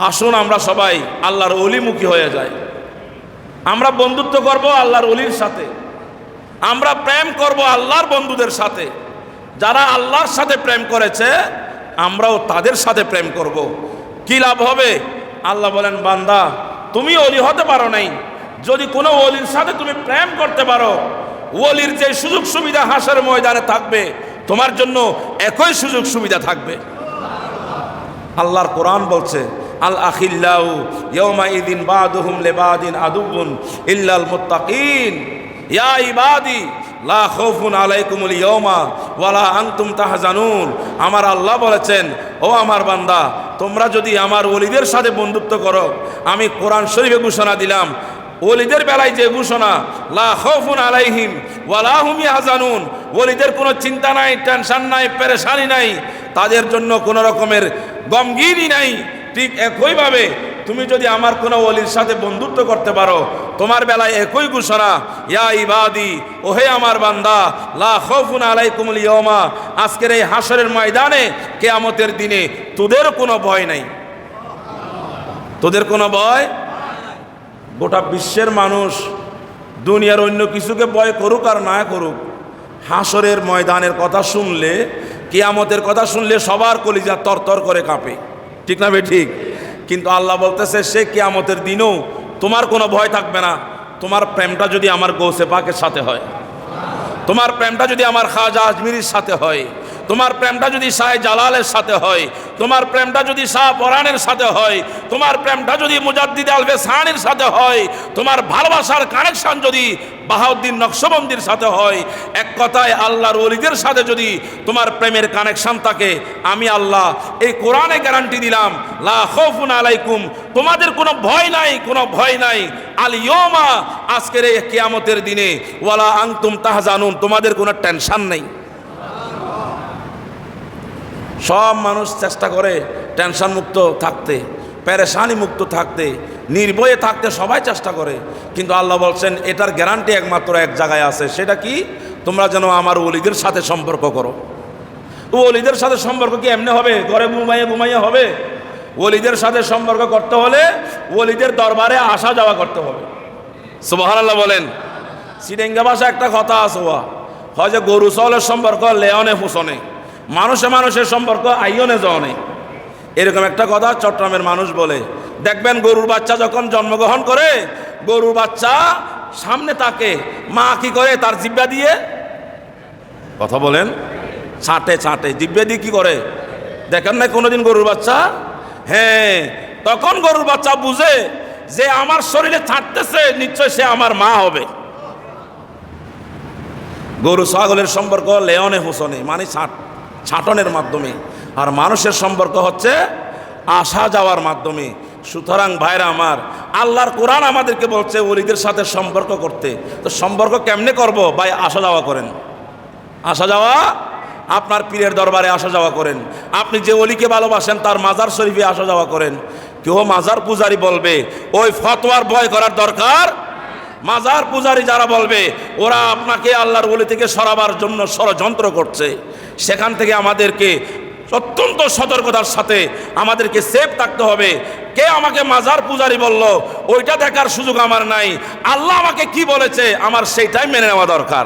আসুন আমরা সবাই আল্লাহর ওলিমুখী হয়ে যাই। আমরা বন্ধুত্ব করব আল্লাহর ওলির সাথে, আমরা প্রেম করব আল্লাহর বন্ধুদের সাথে। যারা আল্লাহর সাথে প্রেম করেছে আমরাও তাদের সাথে প্রেম করব। কি লাভ হবে? আল্লাহ বলেন, বান্দা তুমি ওলি হতে পারো নাই, যদি কোনো ওলির সাথে তুমি প্রেম করতে পারো, ওলির যে সুযোগ সুবিধা হাসরের ময়দানে থাকবে তোমার জন্য একই সুযোগ সুবিধা থাকবে। আল্লাহর কোরআন বলছে, আল আখিল্লাউ ইয়াউমাইদিন বাদুহুম লিবাদিন আদুবুন ইল্লাল মুত্তাকিন ইয়া ইবাদি লা খাউফুন আলাইকুমুল ইয়াউমা ওয়ালা আনতুম তাহজানুন। আমার আল্লাহ বলেছেন, ও আমার বান্দা, তোমরা যদি আমার ওলিদের সাথে বন্ধুত্ব করো, আমি কোরআন শরীফে ঘোষণা দিলাম, ওলিদের বেলায় যে ঘোষণা, লা খাউফুন আলাইহিম ওয়ালা হুম ইয়াহজানুন, ওলিদের কোনো চিন্তা নাই, টেনশন নাই, পেরেশানি নাই, তাদের জন্য কোনো রকমের গমগিনি নাই। ঠিক একইভাবে তুমি যদি আমার কোনো ওলির সাথে বন্ধুত্ব করতে পারো, তোমার বেলায় একই ঘোষণা, ইয়া ইবাদি, ওহে আমার বান্দা, লা খাউফুন আলাইকুমুল ইয়াউমা, আজকের এই হাসরের ময়দানে কিয়ামতের দিনে তোদের কোনো ভয় নাই। তোদের কোনো ভয়। গোটা বিশ্বের মানুষ দুনিয়ার অন্য কিছুকে ভয় করুক আর না করুক, হাসরের ময়দানের কথা শুনলে, কিয়ামতের কথা শুনলে সবার কলিজা তরতর করে কাঁপে, ঠিক না বে ঠিক? কিন্তু আল্লাহ বলতেছে, সে কিয়ামতের দিনও তোমার কোনো ভয় থাকবে না, তোমার প্রেমটা যদি আমার গৌসে পাকের সাথে হয়, তোমার প্রেমটা যদি আমার খাজা আজমিরির সাথে হয়, তোমার প্রেমটা যদি শাহ জালালের সাথে হয়, তোমার প্রেমটা যদি শাহ পরাণের সাথে হয়, তোমার প্রেমটা যদি মুজাদ্দিদ আল বেসানির সাথে হয়, তোমার ভালোবাসার কানেকশন যদি বাহাউদ্দিন নকশবন্দির সাথে হয়, এক কথায় আল্লাহর ওলিদের সাথে যদি তোমার প্রেমের কানেকশন থাকে, আমি আল্লাহ এই কোরআনে গ্যারান্টি দিলাম, লা খাউফুন আলাইকুম, তোমাদের কোনো ভয় নাই, কোনো ভয় নাই, আল ইয়াউমা, আজকের এই কিয়ামতের দিনে, ওয়ালা আনতুম তাহজানুন, তোমাদের কোনো টেনশন নেই। সব মানুষ চেষ্টা করে টেনশন মুক্ত থাকতে, পেরেশানি মুক্ত থাকতে, নির্ভয়ে থাকতে, সবাই চেষ্টা করে। কিন্তু আল্লাহ বলছেন, এটার গ্যারান্টি একমাত্র এক জায়গায় আছে, সেটা কি? তোমরা যেন আমার ওলিদের সাথে সম্পর্ক করো। ওলিদের সাথে সম্পর্ক কি এমনি হবে? ঘরে ঘুমাইয়ে হবে? ওলিদের সাথে সম্পর্ক করতে হলে ওলিদের দরবারে আসা যাওয়া করতে হবে। সুবহানাল্লাহ বলেন। সিডেঙ্গা ভাষা একটা কথা আছে, হয় যে গরু ছাগলের সম্পর্ক লেয়নে ফুসনে, মানুষে মানুষের সম্পর্ক আইয়নে জনে, এরকম একটা কথা চট্টগ্রামের মানুষ বলে। দেখবেন গরুর বাচ্চা যখন জন্মগ্রহণ করে, গরুর বাচ্চা সামনে তাকে মা কি করে, তার জিহ্বা দিয়ে, কথা বলেন, ছাঁটে জিহ্বা দিয়ে কি করে, দেখেন না কোনোদিন গরুর বাচ্চা? হ্যাঁ, তখন গরুর বাচ্চা বুঝে যে আমার শরীরে ছাঁটতেছে, নিশ্চয় সে আমার মা হবে। গরু ছাগলের সম্পর্ক লেয়নে হুসনে, মানে ছাঁটনের মাধ্যমে, আর মানুষের সম্পর্ক হচ্ছে আসা যাওয়ার মাধ্যমে। সুতরাং ভাইরা আমার, আল্লাহর কোরআন আমাদেরকে বলছে ওলিদের সাথে সম্পর্ক করতে। তো সম্পর্ক কেমনে করব ভাই? আসা যাওয়া করেন। আসা যাওয়া, আপনার পীরের দরবারে আসা যাওয়া করেন। আপনি যে ওলিকে ভালোবাসেন তার মাজার শরীফে আসা যাওয়া করেন। কেউ মাজার পূজারি বলবে ওই ফতোয়ার ভয় করার দরকার। মাজার পূজারি যারা বলবে ওরা আপনাকে আল্লাহর ওলি থেকে সরাবার জন্য ষড়যন্ত্র করছে, সেখান থেকে আমাদেরকে অত্যন্ত সতর্কতার সাথে আমাদেরকে সেফ থাকতে হবে। কে আমাকে মাজার পূজারি বলল ওইটা দেখার সুযোগ আমার নাই, আল্লাহ আমাকে কি বলেছে আমার সেইটাই মেনে নেওয়া দরকার।